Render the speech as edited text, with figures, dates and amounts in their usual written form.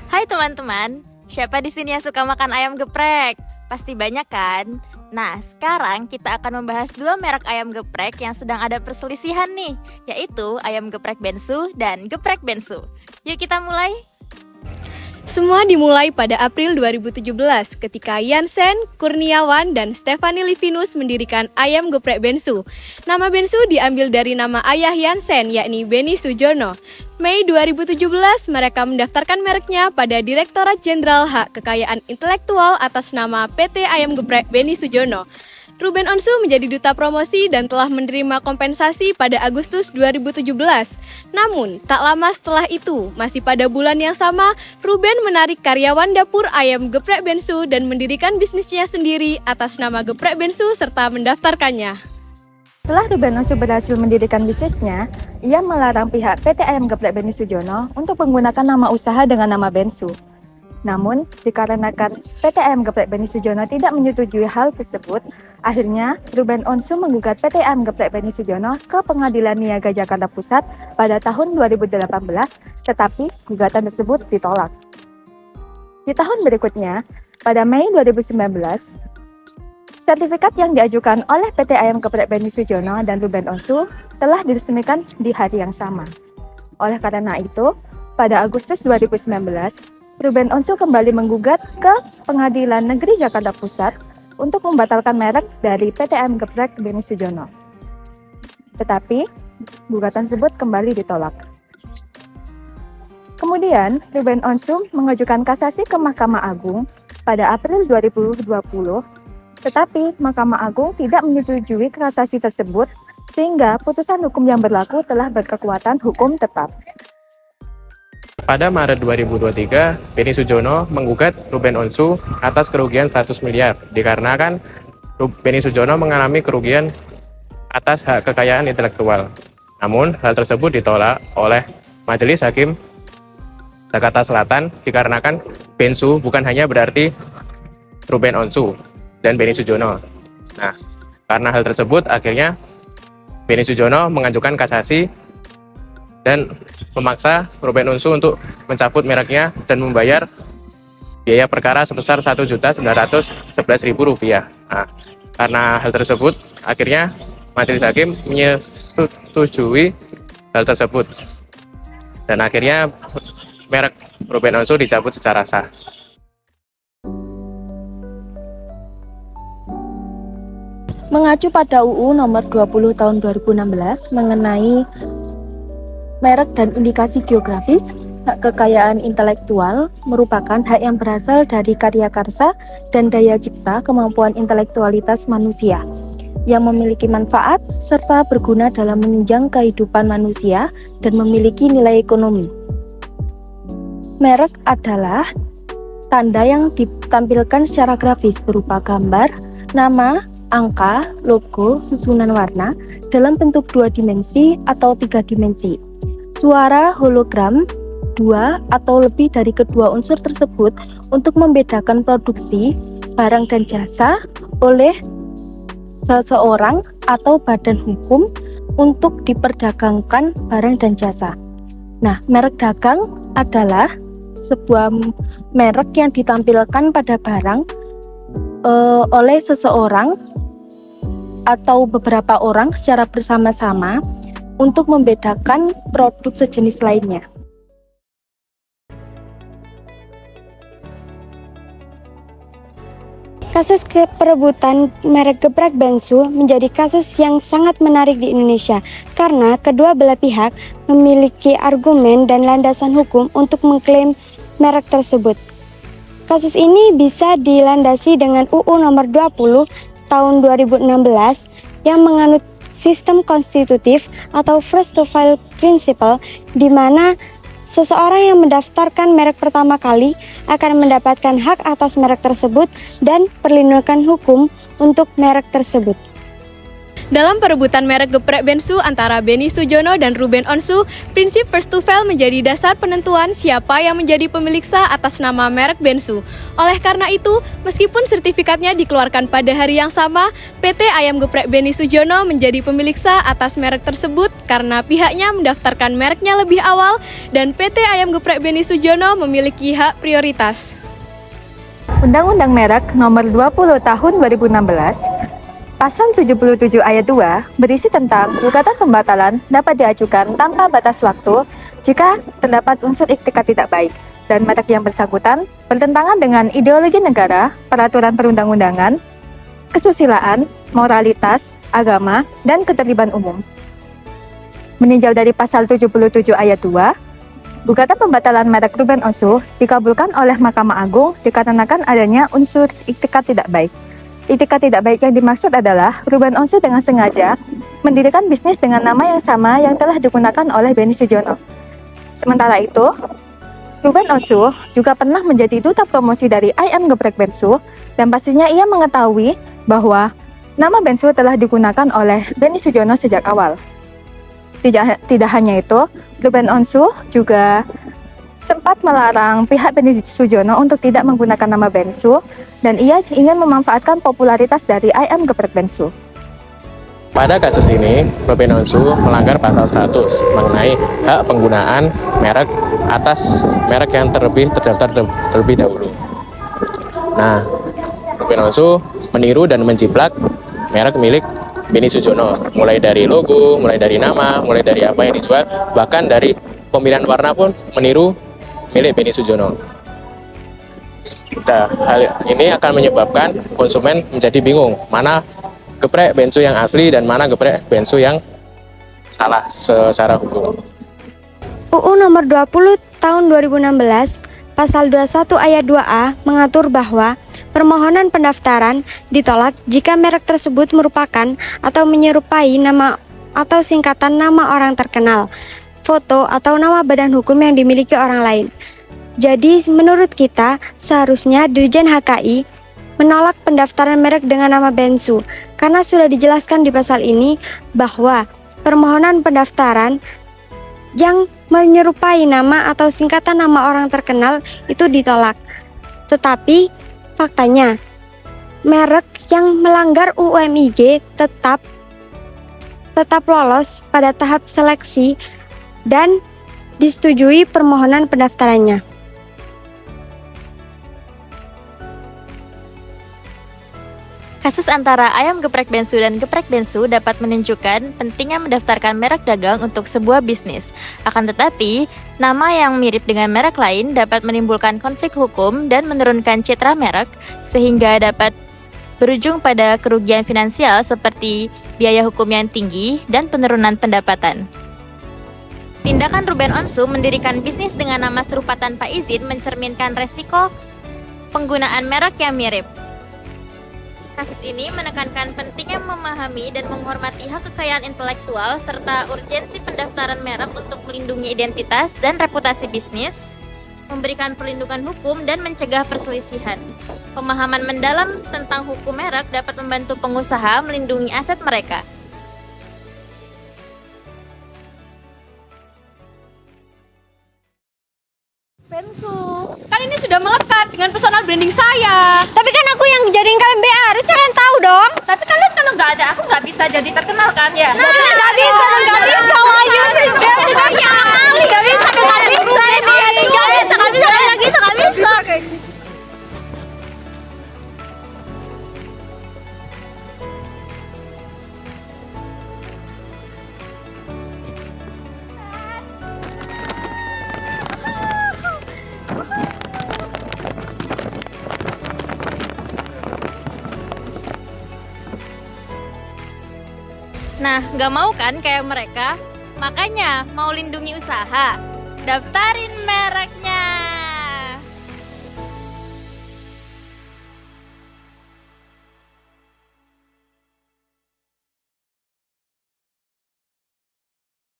Hai teman-teman, siapa di sini yang suka makan ayam geprek? Pasti banyak kan? Nah, sekarang kita akan membahas dua merek ayam geprek yang sedang ada perselisihan nih, yaitu ayam geprek Bensu dan geprek Bensu. Yuk kita mulai. Semua dimulai pada April 2017 ketika Jansen, Kurniawan, dan Stefani Livinus mendirikan ayam geprek Bensu. Nama Bensu diambil dari nama ayah Jansen, yakni Benny Sujono. Mei 2017, mereka mendaftarkan mereknya pada Direktorat Jenderal Hak Kekayaan Intelektual atas nama PT Ayam Geprek Benny Sujono. Ruben Onsu menjadi duta promosi dan telah menerima kompensasi pada Agustus 2017. Namun, tak lama setelah itu, masih pada bulan yang sama, Ruben menarik karyawan dapur ayam geprek Bensu dan mendirikan bisnisnya sendiri atas nama geprek Bensu serta mendaftarkannya. Setelah Ruben Onsu berhasil mendirikan bisnisnya, ia melarang pihak PT Ayam Geprek Benny Sujono untuk menggunakan nama usaha dengan nama Bensu. Namun, dikarenakan PT Ayam Geprek Benny Sujono tidak menyetujui hal tersebut, akhirnya Ruben Onsu menggugat PT Ayam Geprek Benny Sujono ke Pengadilan Niaga Jakarta Pusat pada tahun 2018, tetapi gugatan tersebut ditolak. Di tahun berikutnya, pada Mei 2019, sertifikat yang diajukan oleh PT Ayam Geprek Benny Sujono dan Ruben Onsu telah diresmikan di hari yang sama. Oleh karena itu, pada Agustus 2019, Ruben Onsu kembali menggugat ke Pengadilan Negeri Jakarta Pusat untuk membatalkan merek dari PT Ayam Geprek Benny Sujono. Tetapi, gugatan tersebut kembali ditolak. Kemudian, Ruben Onsu mengajukan kasasi ke Mahkamah Agung pada April 2020, tetapi Mahkamah Agung tidak menyetujui kasasi tersebut, sehingga putusan hukum yang berlaku telah berkekuatan hukum tetap. Pada Maret 2023, Benny Sujono menggugat Ruben Onsu atas kerugian 100 miliar dikarenakan Benny Sujono mengalami kerugian atas hak kekayaan intelektual. Namun, hal tersebut ditolak oleh Majelis Hakim Jakarta Selatan dikarenakan Bensu bukan hanya berarti Ruben Onsu dan Benny Sujono. Nah, karena hal tersebut akhirnya Benny Sujono mengajukan kasasi dan memaksa Ruben Onsu untuk mencabut mereknya dan membayar biaya perkara sebesar Rp1.911.000. Nah, karena hal tersebut, akhirnya Majelis Hakim menyetujui hal tersebut. Dan akhirnya merek Ruben Onsu dicabut secara sah. Mengacu pada UU nomor 20 tahun 2016 mengenai merek dan indikasi geografis, hak kekayaan intelektual merupakan hak yang berasal dari karya karsa dan daya cipta kemampuan intelektualitas manusia yang memiliki manfaat serta berguna dalam menunjang kehidupan manusia dan memiliki nilai ekonomi. Merek adalah tanda yang ditampilkan secara grafis berupa gambar, nama, angka, logo, susunan warna dalam bentuk 2 dimensi atau 3 dimensi. Suara hologram, 2 atau lebih dari kedua unsur tersebut untuk membedakan produksi, barang dan jasa oleh seseorang atau badan hukum untuk diperdagangkan barang dan jasa. Nah, merek dagang adalah sebuah merek yang ditampilkan pada barang oleh seseorang atau beberapa orang secara bersama-sama untuk membedakan produk sejenis lainnya. Kasus perebutan merek geprek Bensu menjadi kasus yang sangat menarik di Indonesia karena kedua belah pihak memiliki argumen dan landasan hukum untuk mengklaim merek tersebut. Kasus ini bisa dilandasi dengan UU nomor 20 tahun 2016 yang menganut sistem konstitutif atau first to file principle, di mana seseorang yang mendaftarkan merek pertama kali akan mendapatkan hak atas merek tersebut dan perlindungan hukum untuk merek tersebut. Dalam perebutan merek geprek Bensu antara Benny Sujono dan Ruben Onsu, prinsip first to file menjadi dasar penentuan siapa yang menjadi pemilik sah atas nama merek Bensu. Oleh karena itu, meskipun sertifikatnya dikeluarkan pada hari yang sama, PT Ayam Geprek Benny Sujono menjadi pemilik sah atas merek tersebut karena pihaknya mendaftarkan mereknya lebih awal dan PT Ayam Geprek Benny Sujono memiliki hak prioritas. Undang-Undang Merek Nomor 20 Tahun 2016 Pasal 77 ayat 2 berisi tentang gugatan pembatalan dapat diajukan tanpa batas waktu jika terdapat unsur iktikat tidak baik dan merek yang bersangkutan bertentangan dengan ideologi negara, peraturan perundang-undangan, kesusilaan, moralitas, agama, dan ketertiban umum. Meninjau dari pasal 77 ayat 2, gugatan pembatalan merek Ruben Onsu dikabulkan oleh Mahkamah Agung dikarenakan adanya unsur iktikat tidak baik. Iktikat tidak baik yang dimaksud adalah Ruben Onsu dengan sengaja mendirikan bisnis dengan nama yang sama yang telah digunakan oleh Benny Sujono. Sementara itu, Ruben Onsu juga pernah menjadi duta promosi dari Ayam Geprek Bensu dan pastinya ia mengetahui bahwa nama Bensu telah digunakan oleh Benny Sujono sejak awal. Tidak hanya itu, Ruben Onsu juga sempat melarang pihak Benny Sujono untuk tidak menggunakan nama Bensu dan ia ingin memanfaatkan popularitas dari Ayam Geprek Bensu. Pada kasus ini, Ruben Onsu melanggar pasal 100 mengenai hak penggunaan merek atas merek yang terdaftar terlebih dahulu. Nah, Ruben Onsu meniru dan menjiplak merek milik Benny Sujono, mulai dari logo, mulai dari nama, mulai dari apa yang dijual, bahkan dari pemilihan warna pun meniru milik Benny Sujono. Nah, hal ini akan menyebabkan konsumen menjadi bingung mana geprek Bensu yang asli dan mana geprek Bensu yang salah secara hukum. UU nomor 20 tahun 2016 pasal 21 ayat 2A mengatur bahwa permohonan pendaftaran ditolak jika merek tersebut merupakan atau menyerupai nama atau singkatan nama orang terkenal, foto atau nama badan hukum yang dimiliki orang lain. Jadi menurut kita seharusnya Dirjen HKI menolak pendaftaran merek dengan nama Bensu karena sudah dijelaskan di pasal ini bahwa permohonan pendaftaran yang menyerupai nama atau singkatan nama orang terkenal itu ditolak. Tetapi faktanya merek yang melanggar UUMIG tetap lolos pada tahap seleksi dan disetujui permohonan pendaftarannya. Kasus antara Ayam Geprek Bensu dan Geprek Bensu dapat menunjukkan pentingnya mendaftarkan merek dagang untuk sebuah bisnis. Akan tetapi, nama yang mirip dengan merek lain dapat menimbulkan konflik hukum dan menurunkan citra merek, sehingga dapat berujung pada kerugian finansial seperti biaya hukum yang tinggi dan penurunan pendapatan. Tindakan Ruben Onsu mendirikan bisnis dengan nama serupa tanpa izin mencerminkan resiko penggunaan merek yang mirip. Kasus ini menekankan pentingnya memahami dan menghormati hak kekayaan intelektual serta urgensi pendaftaran merek untuk melindungi identitas dan reputasi bisnis, memberikan perlindungan hukum dan mencegah perselisihan. Pemahaman mendalam tentang hukum merek dapat membantu pengusaha melindungi aset mereka. Bensu, kan ini sudah melekat dengan personal branding saya. Tapi kan aku yang jadiin kalian BA, harus kalian tahu dong. Tapi kalian kalau nggak ada aku nggak bisa jadi terkenal kan ya? Nggak bisa, nggak bisa aja. Nggak bisa, nggak bisa. Nah, nggak mau kan kayak mereka? Makanya mau lindungi usaha, daftarin merek